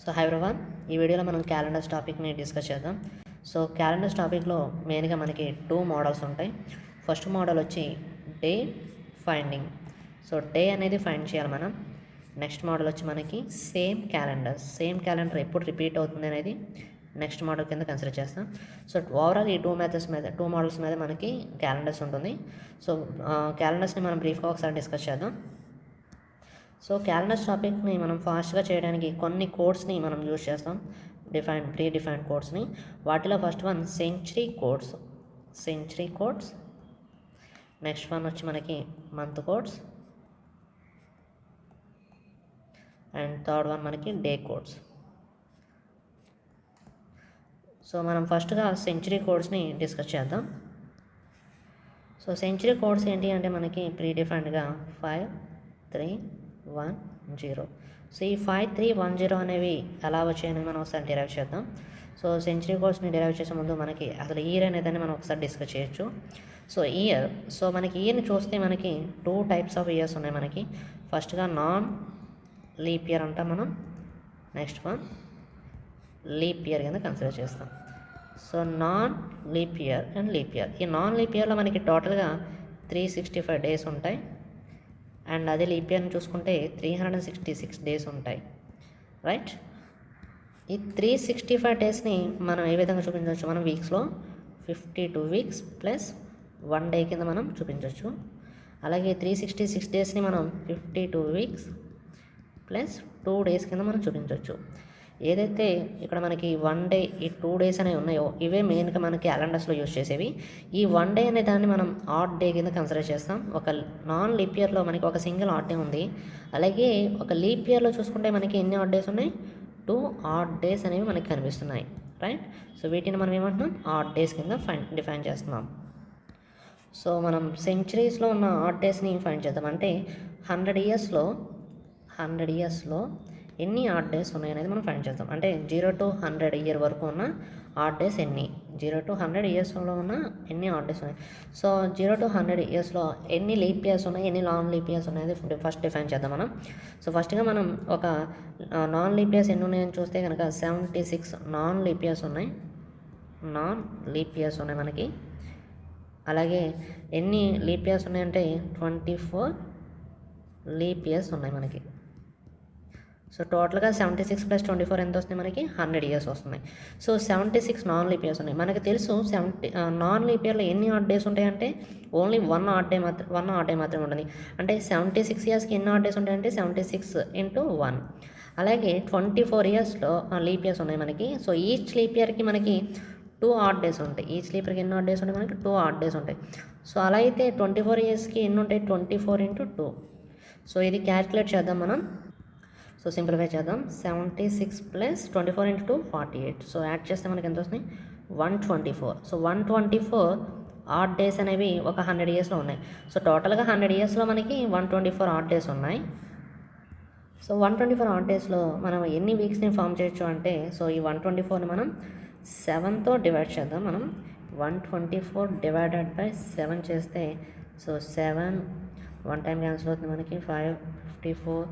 So hi everyone, ఈ వీడియోలో మనం క్యాలెండర్స్ టాపిక్ని డిస్కస్ చేద్దాం. సో క్యాలెండర్స్ టాపిక్లో మెయిన్గా మనకి 2 మోడల్స్ ఉంటాయి. ఫస్ట్ మోడల్ వచ్చి డే ఫైండింగ్. సో డే అనేది ఫైండ్ చేయాలి మనం. నెక్స్ట్ మోడల్ వచ్చి మనకి సేమ్ క్యాలెండర్ ఎప్పుడు రిపీట్ అవుతుంది అనేది నెక్స్ట్ మోడల్ కింద కన్సిడర్ చేస్తాం. సో ఓవరాల్ ఈ 2 మోడల్స్ మీద మనకి క్యాలెండర్స్ ఉంటుంది. సో క్యాలెండర్స్ని మనం బ్రీఫ్గా ఒకసారి డిస్కస్ చేద్దాం. సో క్యాలెండర్స్ టాపిక్ని మనం ఫాస్ట్గా చేయడానికి కొన్ని కోడ్స్ని మనం యూజ్ చేస్తాం, ప్రీ డిఫైన్డ్ కోడ్స్ని. వాటిలో first one century codes. Next one వచ్చి మనకి month codes. And third one మనకి డే కోడ్స్. సో మనం ఫస్ట్గా సెంచరీ కోడ్స్ని డిస్కస్ చేద్దాం. సో సెంచరీ కోడ్స్ ఏంటి అంటే మనకి ప్రీ డిఫైన్డ్గా 5, 3, 1, 0. సో ఈ 5, 3, 1, 0 అనేవి ఎలా వచ్చాయని మనం ఒకసారి డిరైవ్ చేద్దాం. సో సెంచరీ కోడ్స్ని డిరైవ్ చేసే ముందు మనకి అసలు ఇయర్ అనేదాన్ని మనం ఒకసారి డిస్కస్ చేయొచ్చు. సో మనకి ఇయర్ని చూస్తే మనకి 2 టైప్స్ ఆఫ్ ఇయర్స్ ఉన్నాయి మనకి. ఫస్ట్గా నాన్ లీప్ ఇయర్ అంటాం మనం. నెక్స్ట్ వన్ లీప్ ఇయర్ కింద కన్సిడర్ చేస్తాం. So non leap year and leap year. ఈ నాన్ లీప్ ఇయర్లో మనకి టోటల్గా 365 డేస్ ఉంటాయి. అండ్ అదే లీప్ ఇయర్ని చూసుకుంటే 366 డేస్ ఉంటాయి, రైట్. ఈ 365 డేస్ని మనం ఏ విధంగా చూపించవచ్చు? మనం వీక్స్లో 52 వీక్స్ ప్లస్ 1 డే కింద మనం చూపించవచ్చు. అలాగే 366 డేస్ని మనం 52 వీక్స్ ప్లస్ 2 డేస్ కింద మనం చూపించవచ్చు. ఏదైతే ఇక్కడ మనకి 1 డే, ఈ 2 డేస్ అనేవి ఉన్నాయో ఇవే మెయిన్గా మనకి క్యాలెండర్స్లో యూజ్ చేసేవి. ఈ 1 డే అనే దాన్ని మనం ఆడ్ డే కింద కన్సిడర్ చేస్తాం. ఒక నాన్ లీప్ ఇయర్లో మనకి ఒక సింగిల్ ఆడ్ డే ఉంది. అలాగే ఒక లీప్ ఇయర్లో చూసుకుంటే మనకి ఎన్ని ఆడ్ డేస్ ఉన్నాయి? 2 ఆడ్ డేస్ అనేవి మనకి కనిపిస్తున్నాయి, రైట్. సో వీటిని మనం ఏమంటున్నాం? ఆడ్ డేస్ కింద డిఫైన్ చేస్తున్నాం. సో మనం సెంచరీస్లో ఉన్న ఆడ్ డేస్ని ఫైండ్ చేద్దాం. అంటే 100 ఇయర్స్లో ఎన్ని ఆడ్ డేస్ ఉన్నాయి అనేది మనం ఫైండ్ చేద్దాం. అంటే 0 to 100 ఇయర్ వరకు ఉన్న ఆడ్ డేస్ ఎన్ని, 0 to 100 ఇయర్స్లో ఉన్న ఎన్ని ఆడ్ డేస్ ఉన్నాయి. సో 0 to 100 ఇయర్స్లో ఎన్ని లీప్ ఇయర్స్ ఉన్నాయి, ఎన్ని నాన్ లీప్ ఇయర్స్ ఉన్నాయి ఫస్ట్ డిఫైన్ చేద్దాం మనం. సో ఫస్ట్గా మనం ఒక నాన్ లీప్ ఇయర్స్ ఎన్ని ఉన్నాయని చూస్తే కనుక 76 నాన్ లీప్ ఇయర్స్ ఉన్నాయి మనకి. అలాగే ఎన్ని లీప్ ఇయర్స్ ఉన్నాయంటే 24 లీప్ ఇయర్స్ ఉన్నాయి మనకి. సో టోటల్గా 76 + 24 ఎంత వస్తుంది మనకి? 100 ఇయర్స్ వస్తున్నాయి. సో 76 నాన్ లీప్ ఇయర్స్ ఉన్నాయి. మనకు తెలుసు నాన్ లీప్ ఇయర్లో ఎన్ని ఆడ్ డేస్ ఉంటాయంటే ఓన్లీ 1 ఆడ్ డే మాత్రమే ఉంటుంది. అంటే 76 ఇయర్స్కి ఎన్ని ఆడ్ డేస్ ఉంటాయంటే 76 × 1. అలాగే 24 ఇయర్స్లో లీప్ ఇయర్స్ ఉన్నాయి మనకి. సో ఈచ్ లీప్ ఇయర్కి మనకి 2 ఆడ్ డేస్ ఉంటాయి. ఈచ్ లీప్ ఇయర్కి ఎన్ని ఆడ్ డేస్ ఉంటాయి మనకి? 2 ఆడ్ డేస్ ఉంటాయి. సో అలా అయితే 24 ఇయర్స్కి ఎన్ని ఉంటాయి? 24 × 2. సో ఇది క్యాల్కులేట్ చేద్దాం మనం. సో సింప్లిఫై చేద్దాం. 76 + 24 × 2 48. సో యాడ్ చేస్తే మనకి ఎంత వస్తుంది? 124. సో 124 ఆడ్ డేస్ అనేవి ఒక 100 ఇయర్స్లో ఉన్నాయి. సో టోటల్గా 100 ఇయర్స్లో మనకి 124 ఆడ్ డేస్ ఉన్నాయి. సో 124 ఆడ్ డేస్లో మనం ఎన్ని వీక్స్ని ఫామ్ చేయొచ్చు అంటే, సో ఈ 124ని మనం 7తో డివైడ్ చేద్దాం. మనం 124 డివైడెడ్ బై 7 చేస్తే, సో 7 1 టైం క్యాన్సిల్ అవుతుంది మనకి, 5 54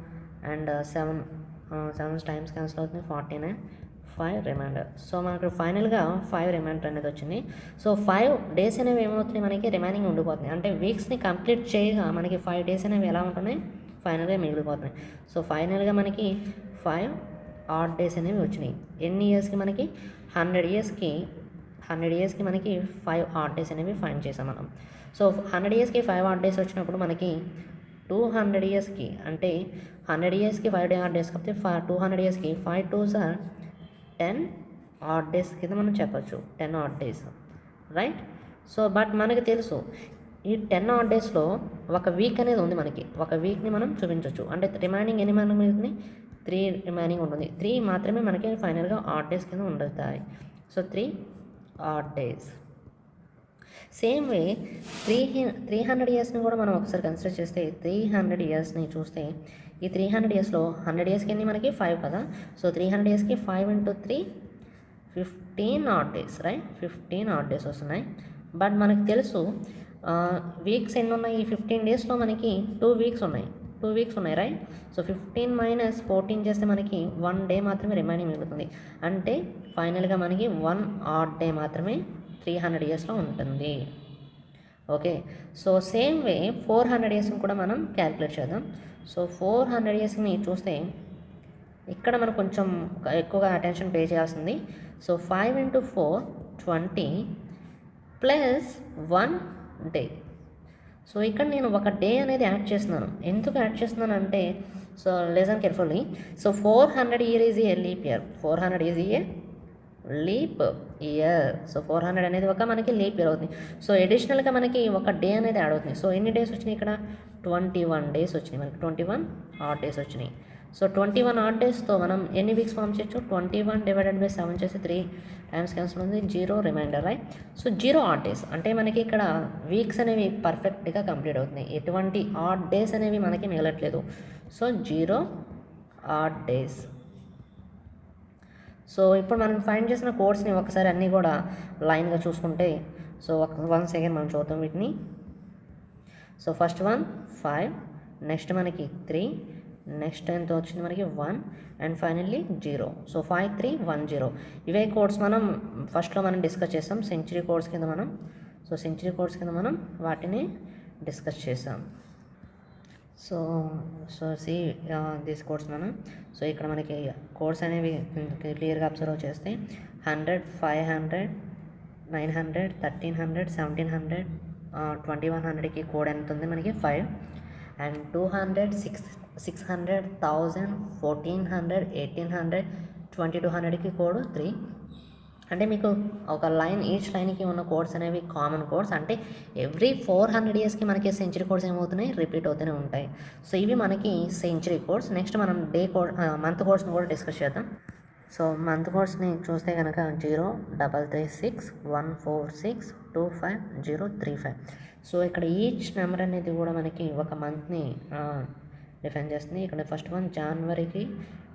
అండ్ 7 టైమ్స్ క్యాన్సిల్ అవుతుంది, 49, 5 రిమైండర్. సో మనకు ఫైనల్గా 5 రిమైండర్ అనేది వచ్చింది. సో 5 డేస్ అనేవి ఏమవుతున్నాయి మనకి? రిమైనింగ్ ఉండిపోతున్నాయి. అంటే వీక్స్ని కంప్లీట్ చేయగా మనకి 5 డేస్ అనేవి ఎలా ఉంటున్నాయి? ఫైనల్గా మిగిలిపోతున్నాయి. సో ఫైనల్గా మనకి 5 ఆడ్ డేస్ అనేవి వచ్చినాయి. ఎన్ని ఇయర్స్కి మనకి? 100 ఇయర్స్కి మనకి 5 ఆడ్ డేస్ అనేవి ఫైండ్ చేసాం మనం. సో 100 ఇయర్స్కి 5 ఆడ్ డేస్ వచ్చినప్పుడు మనకి 200 ఇయర్స్కి, అంటే 100 ఇయర్స్కి 5 ఆడ్ డేస్ కాబట్టి 200 ఇయర్స్కి 5 2s are 10 ఆడ్ డేస్ కింద మనం చెప్పచ్చు. 10 odd days, right. So but మనకి తెలుసు ఈ 10 ఆడ్ డేస్లో ఒక వీక్ అనేది ఉంది మనకి. ఒక వీక్ని మనం చూపించవచ్చు. అంటే రిమైనింగ్ ఎన్ని మనకి మిగులుతుంది? 3 రిమైనింగ్ ఉంటుంది. 3 మాత్రమే మనకి ఫైనల్గా ఆడ్ డేస్ కింద ఉంటాయి. So 3 odd days. Same way 300 ఇయర్స్ని కూడా మనం ఒకసారి కన్సిడర్ చేస్తే, 300 ఇయర్స్ని చూస్తే ఈ 300 ఇయర్స్లో 100 ఇయర్స్కి ఎన్ని మనకి? 5 కదా. సో 300 ఇయర్స్కి 5 × 3 15 odd days, right. 15 odd days వస్తున్నాయి. బట్ మనకు తెలుసు వీక్స్ ఎన్ని ఉన్నాయి? ఈ 15 డేస్లో మనకి 2 వీక్స్ ఉన్నాయి. 2 వీక్స్ ఉన్నాయి రైట్. సో 15 - 14 చేస్తే మనకి 1 డే మాత్రమే రిమైనింగ్ మిగులుతుంది. అంటే ఫైనల్గా మనకి 1 ఆడ్ డే మాత్రమే 300 ఇయర్స్లో ఉంటుంది. ఓకే, సో సేమ్ వే 400 ఇయర్స్ని కూడా మనం క్యాలిక్యులేట్ చేద్దాం. సో 400 ఇయర్స్ని చూస్తే ఇక్కడ మనం కొంచెం ఎక్కువగా అటెన్షన్ పే చేయాల్సింది. So 5 × 4 20 plus 1 day. సో ఇక్కడ నేను ఒక డే అనేది యాడ్ చేస్తున్నాను. ఎందుకు యాడ్ చేస్తున్నాను అంటే, so listen carefully. So 400 year is a leap year. 400 is a leap year. So 400 అనేది ఒక మనకి లీప్ ఇయర్ అవుతుంది. సో అడిషనల్గా మనకి ఒక డే అనేది యాడ్ అవుతుంది. సో ఎన్ని డేస్ వచ్చినాయి ఇక్కడ? 21 డేస్ వచ్చినాయి మనకి. 21 ఆడ్ డేస్ వచ్చినాయి. సో 21 ఆడ్ డేస్తో మనం ఎన్ని వీక్స్ ఫామ్ చేయొచ్చు? 21 / 7 చేసి 3 టైమ్స్ క్యాన్సిల్ ఉంది, 0 reminder right. So 0 odd days అంటే మనకి ఇక్కడ వీక్స్ అనేవి పర్ఫెక్ట్గా కంప్లీట్ అవుతున్నాయి. ఎటువంటి ఆడ్ డేస్ అనేవి మనకి మిగలట్లేదు. So 0 odd days. సో ఇప్పుడు మనం ఫైండ్ చేసిన కోడ్స్ని ఒకసారి అన్నీ కూడా లైన్గా చూసుకుంటే, సో వన్స్ అగైన్ మనం చూద్దాం వీటిని. సో ఫస్ట్ వన్ 5, నెక్స్ట్ మనకి 3, నెక్స్ట్ ఎంత వచ్చింది మనకి 1 అండ్ ఫైనల్లీ 0. సో 5 3 1 0 ఇవే కోడ్స్ మనం ఫస్ట్లో మనం డిస్కస్ చేస్తాం సెంచరీ కోడ్స్ కింద మనం. సో సెంచరీ కోడ్స్ కింద మనం వాటిని డిస్కస్ చేసాం. సో సి దిస్ కోడ్స్ మనం. సో ఇక్కడ మనకి కోడ్స్ అనేవి క్లియర్గా అబ్జర్వ్ చేస్తే 100 500 900 1300 1700 2100కి కోడ్ ఎంత ఉంది మనకి 5 అండ్ 200 600 1000 1400 1800 2200కి కోడ్ 3. అంటే మీకు ఒక లైన్ ఈచ్ లైన్కి ఉన్న కోడ్స్ అనేవి కామన్ కోడ్స్. అంటే ఎవ్రీ 400 ఇయర్స్కి మనకి సెంచరీ కోడ్స్ ఏమవుతున్నాయి? రిపీట్ అవుతూనే ఉంటాయి. సో ఇవి మనకి సెంచరీ కోడ్స్. నెక్స్ట్ మనం డే కోడ్ మంత్ కోడ్స్ని కూడా డిస్కస్ చేద్దాం. సో మంత్ కోడ్స్ని చూస్తే కనుక 0 336 146 25 035. సో ఇక్కడ ఈచ్ నెంబర్ అనేది కూడా మనకి ఒక మంత్ని డిఫైన్ చేస్తుంది. ఇక్కడ ఫస్ట్ వన్ జనవరికి,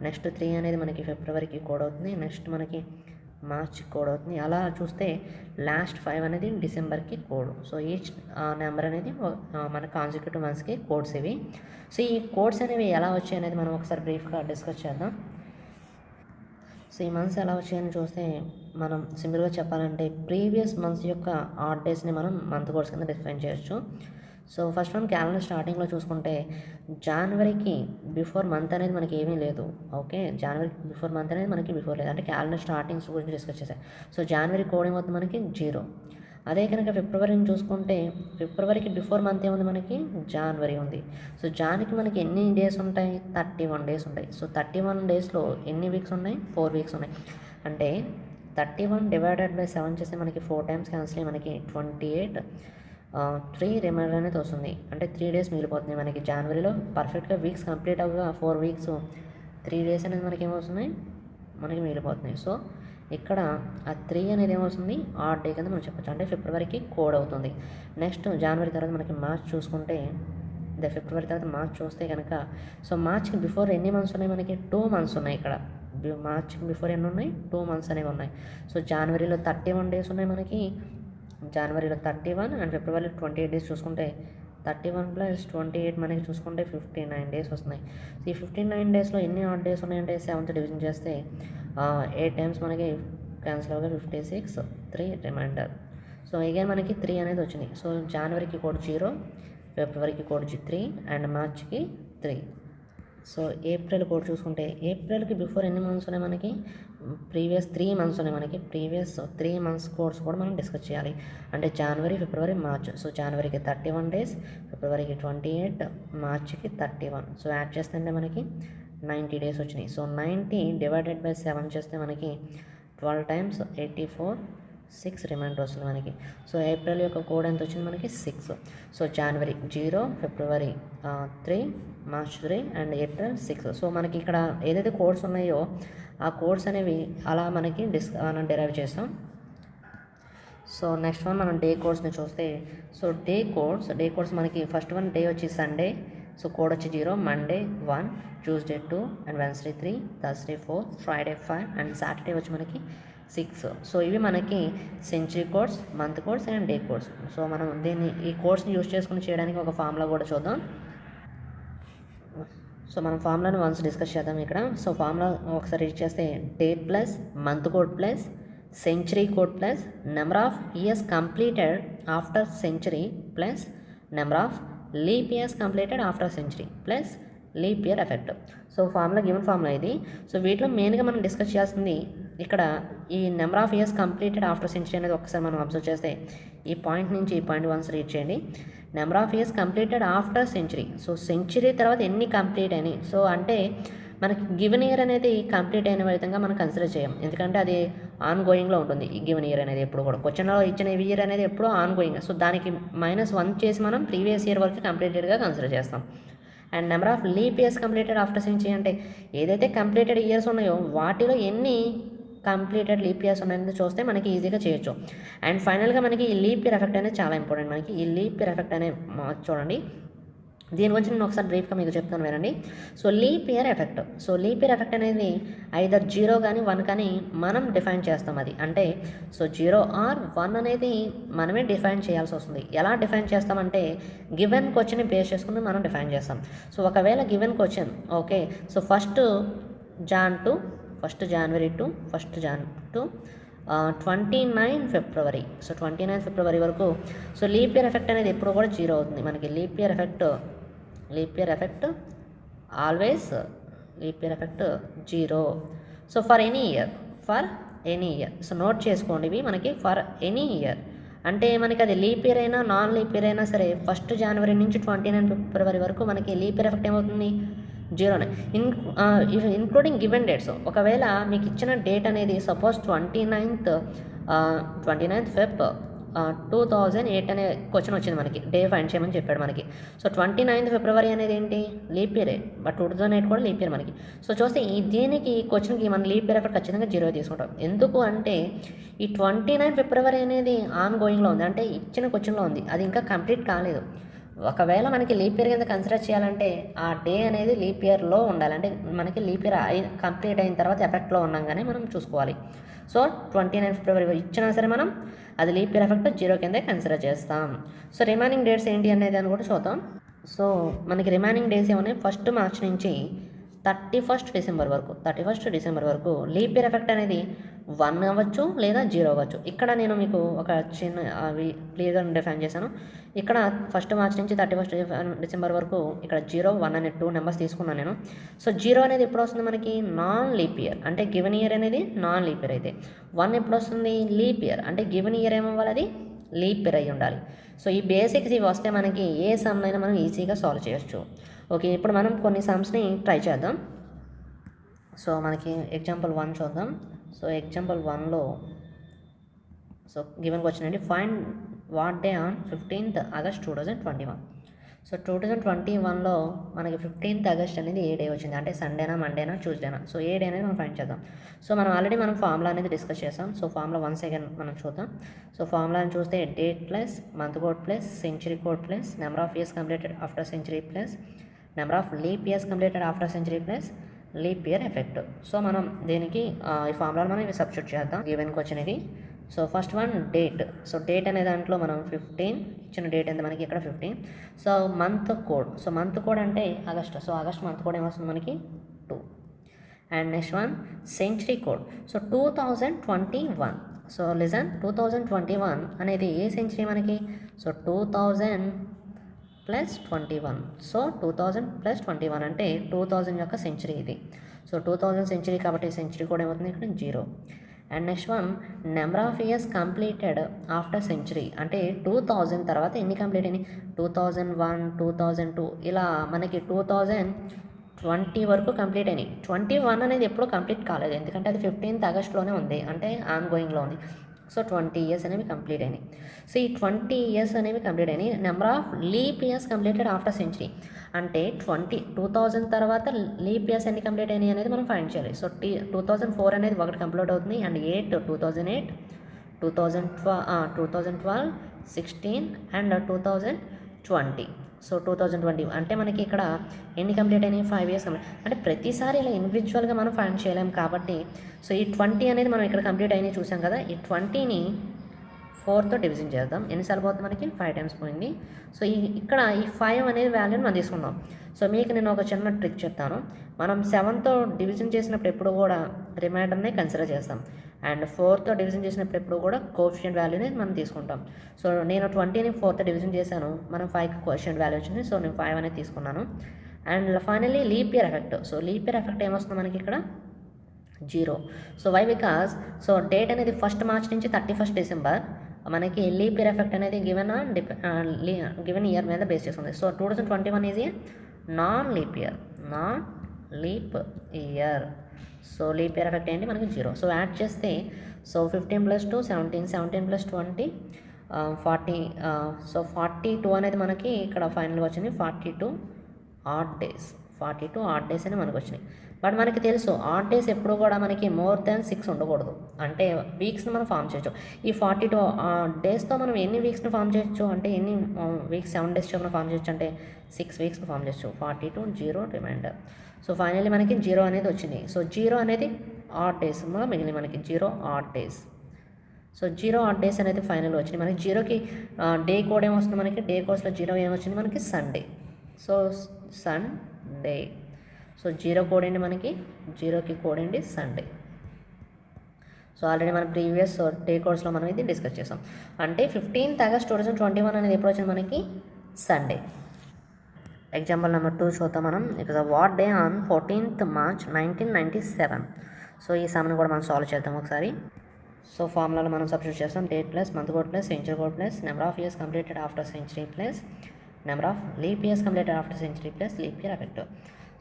నెక్స్ట్ 3 అనేది మనకి ఫిబ్రవరికి కోడ్ అవుతుంది, నెక్స్ట్ మనకి మార్చ్ కోడ్ అవుతుంది. అలా చూస్తే లాస్ట్ 5 అనేది డిసెంబర్కి కోడ్. సో ఈచ్ నెంబర్ అనేది మన కాన్సిక్యూటివ్ మంత్స్కి కోడ్స్ ఇవి. సో ఈ కోడ్స్ అనేవి ఎలా వచ్చాయి అనేది మనం ఒకసారి బ్రీఫ్గా డిస్కస్ చేద్దాం. సో ఈ మంత్స్ ఎలా వచ్చాయని చూస్తే మనం సింపుల్గా చెప్పాలంటే ప్రీవియస్ మంత్స్ యొక్క ఆడ్ డేస్ని మనం మంత్ కోడ్స్ కింద డిఫైన్ చేయొచ్చు. సో ఫస్ట్ వన్ క్యాలెండర్ స్టార్టింగ్లో చూసుకుంటే జనవరికి బిఫోర్ మంత్ అనేది మనకి ఏమీ లేదు. ఓకే, జనవరికి బిఫోర్ మంత్ అనేది మనకి బిఫోర్ లేదు. అంటే క్యాలెండర్ స్టార్టింగ్స్ గురించి డిస్కస్ చేశాం. సో జనవరి కోడ్ ఏమవుతుంది మనకి 0. అదే కనుక ఫిబ్రవరిని చూసుకుంటే ఫిబ్రవరికి బిఫోర్ మంత్ ఏముంది మనకి? జనవరి ఉంది. సో జాన్కి మనకి ఎన్ని డేస్ ఉంటాయి? 31 డేస్ ఉంటాయి. సో 31 డేస్లో ఎన్ని వీక్స్ ఉన్నాయి? 4 వీక్స్ ఉన్నాయి. అంటే 31 / 7 చేస్తే మనకి 4 టైమ్స్ క్యాన్సిల్ అయ్యి మనకి 28 3 రిమైండర్ అనేది వస్తుంది. అంటే 3 డేస్ మిగిలిపోతుంది మనకి జనవరిలో. పర్ఫెక్ట్గా వీక్స్ కంప్లీట్ అవ్వగా 4 వీక్స్ 3 డేస్ అనేది మనకి ఏమవుతున్నాయి? మనకి మిగిలిపోతున్నాయి. సో ఇక్కడ ఆ 3 అనేది ఏమవుతుంది? ఆడ్ డే కింద మనం చెప్పచ్చు. అంటే ఫిబ్రవరికి కోడ్ అవుతుంది. నెక్స్ట్ జనవరి తర్వాత మనకి మార్చ్ చూసుకుంటే, ఫిబ్రవరి తర్వాత మార్చ్ చూస్తే కనుక, సో మార్చ్కి బిఫోర్ ఎన్ని మంత్స్ ఉన్నాయి మనకి? 2 మంత్స్ ఉన్నాయి ఇక్కడ. మార్చ్కి బిఫోర్ ఎన్ని ఉన్నాయి? 2 మంత్స్ అనేవి ఉన్నాయి. సో జనవరిలో 31 డేస్ ఉన్నాయి మనకి. జనవరిలో 31 అండ్ ఫిబ్రవరిలో 28 డేస్ చూసుకుంటే 31 + 28 మనకి చూసుకుంటే 59 డేస్ వస్తున్నాయి. ఈ 59 డేస్లో ఎన్ని ఆడ్ డేస్ ఉన్నాయంటే 7th డివిజన్ చేస్తే 8 టైమ్స్ మనకి క్యాన్సిల్ అవ్వగా 56 3 రిమైండర్. సో అగైన్ మనకి 3 అనేది వచ్చింది. సో జనవరికి కోడ్ 0, ఫిబ్రవరికి కోడ్ 3 అండ్ మార్చ్కి 3. సో ఏప్రిల్ కోడ్ చూసుకుంటే ఏప్రిల్కి బిఫోర్ ఎన్ని మంత్స్ ఉన్నాయి మనకి? ప్రీవియస్ 3 మంత్స్ ఉన్నాయి మనకి. ప్రీవియస్ 3 మంత్స్ కోడ్స్ కూడా మనం డిస్కస్ చేయాలి. అంటే జనవరి, ఫిబ్రవరి, మార్చ్. సో జనవరికి 31 డేస్, ఫిబ్రవరికి 28, మార్చ్కి 31. సో యాడ్ చేస్తే మనకి 90 డేస్ వచ్చినాయి. సో 90 / 7 చేస్తే మనకి 12 టైమ్స్ 84 6 రిమైండర్ వస్తుంది మనకి. సో ఏప్రిల్ యొక్క కోడ్ ఎంత వచ్చింది మనకి? 6. So January 0, February 3, March 3 and April 6. So మనకి ఇక్కడ ఏదైతే కోడ్స్ ఉన్నాయో ఆ కోడ్స్ అనేవి అలా మనకి మనం డెరైవ్ చేస్తాం. సో నెక్స్ట్ వన్ మనం డే కోడ్స్ని చూస్తే, సో డే కోడ్స్ మనకి ఫస్ట్ వన్ డే వచ్చి సండే. సో కోడ్ వచ్చి 0, Monday 1, Tuesday 2 and Wednesday 3, Thursday 4, Friday 5 and Saturday వచ్చి మనకి 6. సో ఇవి మనకి century codes, month codes and day codes. So మనం ఈ కోడ్స్ని యూజ్ చేసుకుని చేయడానికి ఒక ఫార్ములా కూడా చూద్దాం. సో మనం ఫార్ములాని వన్స్ డిస్కస్ చేద్దాం ఇక్కడ. సో ఫార్ములా ఒకసారి రీడ్ చేస్తే date plus month code plus century code plus number of years completed after century plus number of leap years completed after century plus leap year effect. So formula given formula ఇది. So వీటిలో మెయిన్గా మనం discuss చేస్తుంది ఇక్కడ ఈ number of years completed after century అనేది ఒకసారి మనం అబ్జర్వ్ చేస్తే ఈ పాయింట్ నుంచి ఈ పాయింట్ వన్స్ రీడ్ చేయండి. Number of years completed after century. So century తర్వాత ఎన్ని కంప్లీట్ అయినాయి. సో అంటే మనకి గివెన్ ఇయర్ అనేది కంప్లీట్ అయిన విధంగా మనం కన్సిడర్ చేయం, ఎందుకంటే అది ఆన్ గోయింగ్లో ఉంటుంది. ఈ గివెన్ ఇయర్ అనేది ఎప్పుడు కూడా క్వశ్చన్లో ఇచ్చిన ఇయర్ అనేది ఎప్పుడూ ఆన్ గోయింగ్. సో దానికి -1 చేసి మనం ప్రీవియస్ ఇయర్ వరకు కంప్లీటెడ్గా కన్సిడర్ చేస్తాం. And number of leap years completed after century అంటే ఏదైతే కంప్లీటెడ్ ఇయర్స్ ఉన్నాయో వాటిలో ఎన్ని కంప్లీటెడ్ లీప్ ఇయర్స్ ఉన్నాయని చూస్తే మనకి ఈజీగా చేయొచ్చు. అండ్ ఫైనల్గా మనకి ఈ లీప్ ఇయర్ ఎఫెక్ట్ అనేది చాలా ఇంపార్టెంట్. మనకి ఈ లీప్ ఇయర్ ఎఫెక్ట్ అనే చూడండి, దీని గురించి నేను ఒకసారి బ్రీఫ్గా మీకు చెప్తాను వినండి. So leap year effect. So leap year effect అనేది ఐదర్ 0 కానీ 1 కానీ మనం డిఫైన్ చేస్తాం. అది అంటే సో 0 ఆర్ 1 అనేది మనమే డిఫైన్ చేయాల్సి వస్తుంది. ఎలా డిఫైన్ చేస్తామంటే గివెన్ క్వశ్చన్ బేస్ చేసుకుని మనం డిఫైన్ చేస్తాం. సో ఒకవేళ given question okay, so first January to 29 February. So 29 ఫిబ్రవరి వరకు సో లీప్ ఇయర్ ఎఫెక్ట్ అనేది ఎప్పుడు కూడా 0 అవుతుంది. మనకి leap year effect always 0. So for any year so note చేసుకోండి ఇవి మనకి ఫర్ ఎనీ ఇయర్ అంటే మనకి అది లీప్ ఇయర్ అయినా నాన్ లీప్ ఇయర్ అయినా సరే 1 జనవరి నుంచి 29 ఫిబ్రవరి వరకు మనకి లీప్ ఇయర్ ఎఫెక్ట్ ఏమవుతుంది 0నే. Including given dates. ఒకవేళ మీకు ఇచ్చిన డేట్ అనేది సపోజ్ 29th ఫెబ్ 2008 అనే క్వశ్చన్ వచ్చింది మనకి, డే ఫైండ్ చేయమని చెప్పాడు మనకి. సో 29th ఫిబ్రవరి అనేది ఏంటి లీప్ ఇయరే, బట్ 2008 కూడా లీప్ ఇయర్ మనకి. సో చూస్తే దీనికి ఈ క్వశ్చన్కి మన లీప్ ఇయర్ ఎఫెక్ట్ ఖచ్చితంగా 0 తీసుకుంటాం. ఎందుకు అంటే ఈ 29 ఫిబ్రవరి అనేది ఆన్ గోయింగ్లో ఉంది, అంటే ఇచ్చిన క్వశ్చన్లో ఉంది, అది ఇంకా కంప్లీట్ కాలేదు. ఒకవేళ మనకి లీప్ ఇయర్ కింద కన్సిడర్ చేయాలంటే ఆ డే అనేది లీప్ ఇయర్లో ఉండాలి, అంటే మనకి లీప్ ఇయర్ కంప్లీట్ అయిన తర్వాత ఎఫెక్ట్లో ఉన్నాగానే మనం చూసుకోవాలి. సో 29 ఫిబ్రవరి ఇచ్చినా సరే మనం అది లీప్ ఇయర్ ఎఫెక్ట్ 0 కిందే కన్సిడర్ చేస్తాం. సో రిమైనింగ్ డేట్స్ ఏంటి అనేది అని కూడా చూద్దాం. సో మనకి రిమైనింగ్ డేస్ ఏమన్నాయి 1 మార్చ్ నుంచి 31 డిసెంబర్ వరకు లీప్ ఇయర్ ఎఫెక్ట్ అనేది 1 అవ్వచ్చు లేదా 0 అవ్వచ్చు. ఇక్కడ నేను మీకు ఒక చిన్న అవి క్లియర్గా డిఫైన్ చేశాను. ఇక్కడ 1 మార్చ్ నుంచి 31 డిసెంబర్ వరకు ఇక్కడ 0, 1 అనే 2 నెంబర్స్ తీసుకున్నాను నేను. సో 0 అనేది ఎప్పుడు వస్తుంది మనకి నాన్ లీప్ ఇయర్, అంటే గివెన్ ఇయర్ అనేది నాన్ లీప్ ఇయర్ అయితే. 1 ఎప్పుడు వస్తుంది లీప్ ఇయర్, అంటే గివెన్ ఇయర్ ఏమవ్వాలి అది లీప్ ఇయర్ అయి ఉండాలి. సో ఈ బేసిక్స్ ఇవి వస్తే మనకి ఏ సమ్ అయినా మనం ఈజీగా సాల్వ్ చేయొచ్చు. ఓకే, ఇప్పుడు మనం కొన్ని సమ్స్ని ట్రై చేద్దాం. సో మనకి ఎగ్జాంపుల్ 1 చూద్దాం. సో ఎగ్జాంపుల్ 1లో సో గివెన్ క్వశ్చన్ అండి, find what day on 15th August 2021. So 2021లో మనకి 15th ఆగస్ట్ అనేది ఏ డే వచ్చింది, అంటే సండేనా మండేనా ట్యూస్డేనా. సో ఏ డే అనేది మనం ఫైండ్ చేద్దాం. సో మనం ఆల్రెడీ ఫార్ములా అనేది డిస్కస్ చేస్తాం. సో ఫార్ములా వన్స్ అగైన్ మనం చూద్దాం. సో ఫార్ములాని చూస్తే date plus month code plus century code plus number of years completed after century plus number of leap years completed after century plus leap year effect. So మనం దీనికి ఈ ఫార్ములాలో మనం ఇవి substitute చేద్దాం given question ఇది. So first one date. So date అనే దాంట్లో మనం 15 ఇచ్చిన డేట్ ఎంత మనకి ఇక్కడ 15. So month code. So month code అంటే August. So August month code ఏమొస్తుంది మనకి 2. And next one century code. So 2021. So listen 2021 అనేది ఏ సెంచరీ మనకి, సో 2000 + 21. సో 2000 + 21 అంటే 2000 యొక్క సెంచరీ ఇది. సో 2000 సెంచరీ కాబట్టి సెంచరీ కూడా ఏమవుతుంది ఇక్కడ 0. And next one number of years completed after century, అంటే 2000 తర్వాత ఎన్ని కంప్లీట్ అయినాయి 2001, 2002 ఇలా మనకి 2020 వరకు కంప్లీట్ అయినాయి. 21 అనేది ఎప్పుడూ కంప్లీట్ కాలేదు, ఎందుకంటే అది 15th ఆగస్ట్లోనే ఉంది, అంటే ఆన్ గోయింగ్లో ఉంది. సో 20 ఇయర్స్ అనేవి కంప్లీట్ అయినాయి. సో ఈ 20 ఇయర్స్ అనేవి కంప్లీట్ అయినాయి. Number of leap years completed after century, అంటే 2000 తర్వాత లీప్ ఇయర్స్ ఎన్ని కంప్లీట్ అయినాయి అనేది మనం ఫైండ్ చేయాలి. సో 2004 అనేది ఒకటి కంప్లీట్ అవుతుంది. And 2008, 2012, 16 and 2020. సో 2020 అంటే మనకి ఇక్కడ ఎన్ని కంప్లీట్ అయినాయి 5 ఇయర్స్ కంప్లీట్. అంటే ప్రతిసారి ఇలా ఇండివిజువల్గా మనం ఫైండ్ చేయలేం కాబట్టి సో ఈ 20 అనేది మనం ఇక్కడ కంప్లీట్ అయినాయి చూసాం కదా, ఈ 20ని 4తో డివిజన్ చేద్దాం. ఎన్నిసార్లు పోతుంది మనకి 5 టైమ్స్ పోయింది. సో ఇక్కడ ఈ 5 అనేది వాల్యూని మనం తీసుకుందాం. సో మీకు నేను ఒక చిన్న ట్రిక్ చెప్తాను. మనం 7తో డివిజన్ చేసినప్పుడు ఎప్పుడు కూడా రిమైండర్ని కన్సిడర్ చేస్తాం. అండ్ 4తో డివిజన్ చేసినప్పుడు ఎప్పుడు కూడా కోఎఫిషియంట్ వాల్యూని మనం తీసుకుంటాం. సో నేను 20ని 4తో డివిజన్ చేశాను, మనం 5కి కోఎఫిషియంట్ వాల్యూ వచ్చింది. సో నేను 5 అనేది తీసుకున్నాను. And finally leap year effect. So leap year effect ఏమొస్తుంది మనకి ఇక్కడ 0. So why because so date అనేది 1st మార్చ్ నుంచి 31st డిసెంబర్ మనకి లీప్ ఇయర్ ఎఫెక్ట్ అనేది గివెన్ ఇయర్ మీద బేస్ చేస్తుంది. So 2021 is a non leap year. So leap year effect ఏంటి మనకి 0. సో యాడ్ చేస్తే సో 15 + 2 17, 17 + 20 40. సో 42 అనేది మనకి ఇక్కడ ఫైనల్గా వచ్చింది 42 ఆడ్ డేస్. 42 ఆడ్ డేస్ అని మనకు వచ్చినాయి. బట్ మనకి తెలుసు ఆడ్ డేస్ ఎప్పుడు కూడా మనకి మోర్ దాన్ 6 ఉండకూడదు. అంటే వీక్స్ని మనం ఫామ్ చేయొచ్చు. ఈ 42 డేస్తో మనం ఎన్ని వీక్స్ని ఫామ్ చేయొచ్చు అంటే ఎన్ని వీక్స్ 7 డేస్ చొప్పున ఫామ్ చేయొచ్చు అంటే 6 వీక్స్ని ఫామ్ చేయొచ్చు. 42 0 రిమైండర్. సో ఫైనల్లీ మనకి 0 అనేది వచ్చింది. సో 0 అనేది ఆడ్ డేస్ మిగిలింది మనకి 0 odd days. So 0 odd days అనేది ఫైనల్ వచ్చింది మనకి. 0కి డే కోడ్ ఏమొస్తుంది మనకి, డే కోడ్స్లో 0 ఏమొచ్చింది మనకి Sunday. So Sunday. So 0 code ఏంటి మనకి, 0కి కోడ్ ఏంటి సండే. సో ఆల్రెడీ మన ప్రీవియస్ డే కోడ్స్లో మనం ఇది డిస్కస్ చేసాం. అంటే 15th August 2021 అనేది ఎప్పుడు వచ్చింది మనకి సండే. ఎగ్జాంపుల్ నెంబర్ 2 చూద్దాం మనం. ఇక what day on 14th March 1997. So ఈ సమ్ని కూడా మనం సాల్వ్ చేద్దాం ఒకసారి. సో ఫార్ములాలో మనం సబ్స్టిట్యూట్ చేస్తాం. Date plus month code plus century code plus number of years completed after century plus number of leap years completed after century plus leap year effect.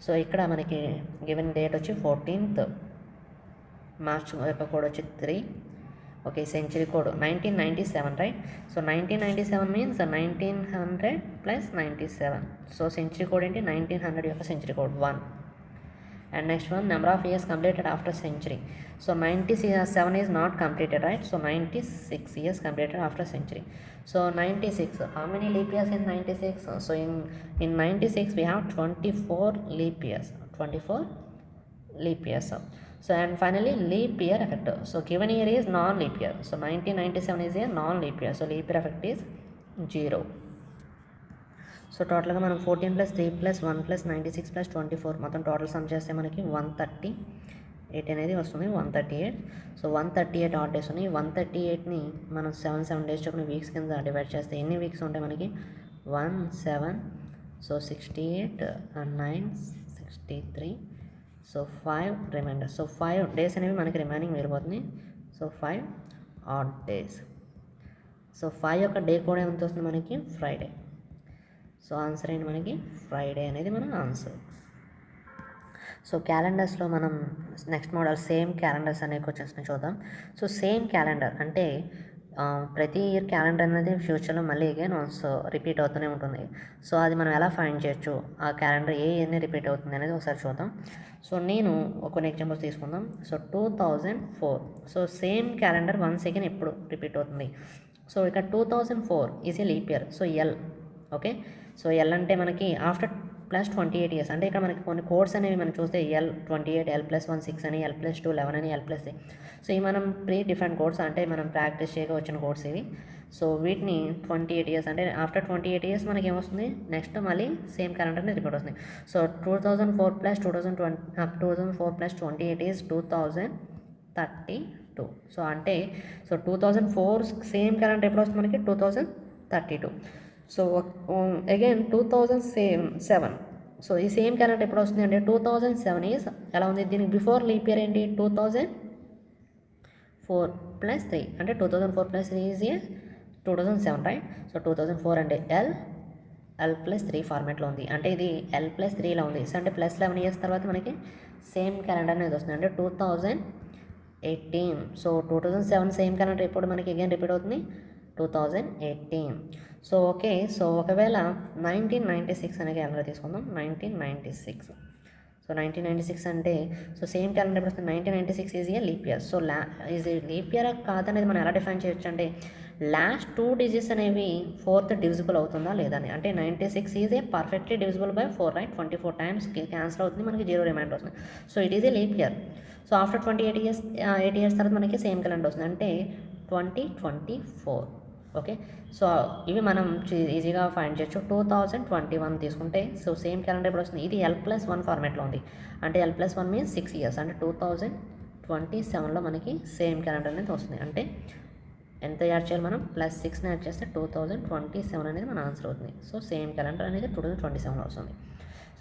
So ఇక్కడ మనకి given date వచ్చి 14th March యొక్క code వచ్చి 3. Okay, century code 1997 right. So 1997 means 1900 + 97. So century code ఏంటి 1900 యొక్క century code 1. And next one, number of years completed after century. So 97 is not completed, right? So 96 years completed after century. So 96, how many leap years in 96? So in 96 we have 24 leap years. 24 leap years. So and finally leap year effect. So given year is non-leap year. So 1997 is a non-leap year. So leap year effect is 0. So టోటల్గా మనం 14 + 3 + 1 + 96 + 24 మొత్తం total some చేస్తే మనకి 138 అనేది వస్తుంది. 138. So 138 odd days ఉన్నాయి. 138ని మనం 7 days చొప్పున వీక్స్ కింద డివైడ్ చేస్తే ఎన్ని వీక్స్ ఉంటాయి మనకి 1 7. So 68 9 63. So 5 reminder. So 5 days అనేవి మనకి రిమైనింగ్ మిగిలిపోతుంది. So 5 add days. సో 5 యొక్క డే కోడ్ ఎంత వస్తుంది మనకి ఫ్రైడే. సో ఆన్సర్ ఏంటి మనకి ఫ్రైడే అనేది మన ఆన్సర్. సో క్యాలెండర్స్లో మనం నెక్స్ట్ మోడల్ సేమ్ క్యాలెండర్స్ అనే క్వశ్చన్స్ని చూద్దాం. సో సేమ్ క్యాలెండర్ అంటే ప్రతి ఇయర్ క్యాలెండర్ అనేది ఫ్యూచర్లో మళ్ళీ అగైన్ రిపీట్ అవుతూనే ఉంటుంది. సో అది మనం ఎలా ఫైండ్ చేయొచ్చు, ఆ క్యాలెండర్ ఏ ఇయర్ని రిపీట్ అవుతుంది అనేది ఒకసారి చూద్దాం. సో నేను కొన్ని ఎగ్జాంపుల్స్ తీసుకుందాం. So 2004. So same calendar once again ఎప్పుడు రిపీట్ అవుతుంది. సో ఇక్కడ 2004 is a leap year. So L. Okay, so L అంటే మనకి ఆఫ్టర్ ప్లస్ 28 years. అంటే ఇక్కడ మనకి కొన్ని కోడ్స్ అనేవి మనం చూస్తే ఎల్ 28, L+1 6 అని, L+2 11 అని, L+3. సో ఇవి మనం డిఫరెంట్ కోడ్స్ అంటే మనం ప్రాక్టీస్ చేయగా వచ్చిన కోడ్స్ ఇవి. సో వీటిని 28 years అంటే ఆఫ్టర్ 28 years మనకి ఏమొస్తుంది నెక్స్ట్ మళ్ళీ సేమ్ క్యాలెండర్ని రిపీట్ వస్తుంది. So 2004 + 28 is 2032. సో అంటే సో 2004 సేమ్ క్యాలెండర్ ఎప్పుడు వస్తుంది మనకి 2032. So again 2007. సో ఈ సేమ్ క్యాలెండర్ ఎప్పుడు వస్తుంది అంటే 2007 ఈజ్ ఎలా ఉంది, దీనికి బిఫోర్ లీప్ ఇయర్ ఏంటి 2004 + 3 అంటే 2004 + 3 ఈజ్ 2007 రైట్. సో 2004 అంటే L+3 ఫార్మాట్లో ఉంది. అంటే ఇది L+3 ఉంది. సో అంటే +11 years తర్వాత మనకి సేమ్ క్యాలెండర్ అనేది వస్తుంది అంటే 2018. సో 2007 సేమ్ క్యాలెండర్ ఎప్పుడు మనకి అగైన్ రిపీట్ అవుతుంది 2018. సో ఓకే, సో ఒకవేళ 1996 అనే క్యాలెండర్ తీసుకుందాం. 1996. సో 1996 అంటే సో సేమ్ క్యాలెండర్ ఎప్పుడు వస్తుంది 1996 is a leap year. So is leap year కాదనేది మనం ఎలా డిఫైన్ చేయొచ్చు అంటే లాస్ట్ 2 digits అనేవి 4th డివిజిబుల్ అవుతుందా లేదా అని. అంటే 96 is a perfectly divisible by 4 right. 24 times cancel అవుతుంది, మనకి 0 రిమైండర్ వస్తుంది. So it is a leap year. So after 8 years తర్వాత మనకి సేమ్ క్యాలెండర్ వస్తుంది. అంటే 2024. ఓకే, సో ఇవి మనం ఈజీగా ఫైండ్ చేయొచ్చు. 2021 తీసుకుంటే సో సేమ్ క్యాలెండర్ ఎప్పుడు వస్తుంది, ఇది L+1 ఫార్మేట్లో ఉంది, అంటే L+1 మీన్స్ 6 years, అంటే 2027లో మనకి సేమ్ క్యాలెండర్ అనేది వస్తుంది. అంటే ఎంత యాడ్ చేయాలి మనం, +6ని యాడ్ చేస్తే 2027 అనేది మన ఆన్సర్ అవుతుంది. సో సేమ్ క్యాలెండర్ అనేది 2027లో వస్తుంది.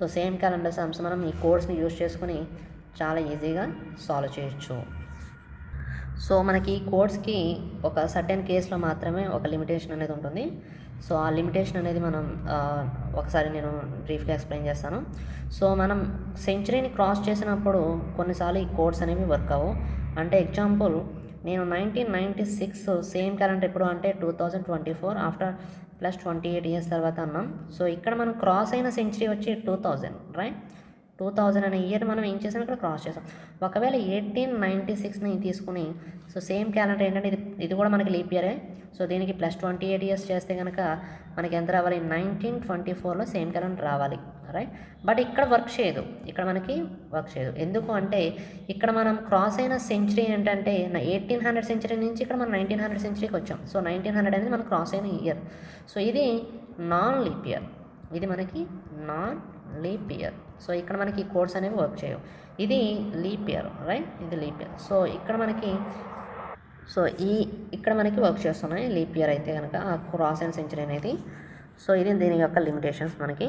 సో సేమ్ క్యాలెండర్ సమ్స్ మనం ఈ కోడ్స్ని యూజ్ చేసుకుని చాలా ఈజీగా సాల్వ్ చేయొచ్చు. సో మనకి కోడ్స్కి ఒక సర్టెన్ కేసులో మాత్రమే ఒక లిమిటేషన్ అనేది ఉంటుంది. సో ఆ లిమిటేషన్ అనేది మనం ఒకసారి నేను బ్రీఫ్గా ఎక్స్ప్లెయిన్ చేస్తాను. సో మనం సెంచరీని క్రాస్ చేసినప్పుడు కొన్నిసార్లు ఈ కోడ్స్ అనేవి వర్క్ అవ్వవు. అంటే ఎగ్జాంపుల్, నేను 1996 సేమ్ క్యాలెండర్ ఎప్పుడు అంటే 2024 ఆఫ్టర్ +28 years తర్వాత అన్నాం. సో ఇక్కడ మనం క్రాస్ అయిన సెంచరీ వచ్చి 2000, రైట్? 2000 అనే ఇయర్ మనం ఏం చేసాం, ఇక్కడ క్రాస్ చేసాం. ఒకవేళ 1896ని తీసుకుని సో సేమ్ క్యాలెండర్ ఏంటంటే ఇది కూడా మనకి లీప్ ఇయరే. సో దీనికి +28 years చేస్తే కనుక మనకి ఎంత రావాలి, 1924లో సేమ్ క్యాలెండర్ రావాలి, రైట్? బట్ ఇక్కడ వర్క్ చేయదు, ఇక్కడ మనకి వర్క్ చేయదు. ఎందుకు అంటే ఇక్కడ మనం క్రాస్ అయిన సెంచరీ ఏంటంటే 1800 సెంచరీ నుంచి ఇక్కడ మనం 1900 సెంచరీకి వచ్చాం. సో 1900 అనేది మనం క్రాస్ అయిన ఇయర్. సో ఇది నాన్ లీప్ ఇయర్, ఇది మనకి నాన్ లీప్ ఇయర్. సో ఇక్కడ మనకి కోడ్స్ అనేవి వర్క్ చేయవు. ఇది లీప్ ఇయర్, రైట్? ఇది లీప్ ఇయర్. సో ఇక్కడ మనకి ఇక్కడ మనకి వర్క్ చేస్తున్నాయి లీప్ ఇయర్ అయితే కనుక క్రాస్ అయిన సెంచరీ అనేది. సో ఇది దీని యొక్క లిమిటేషన్స్ మనకి.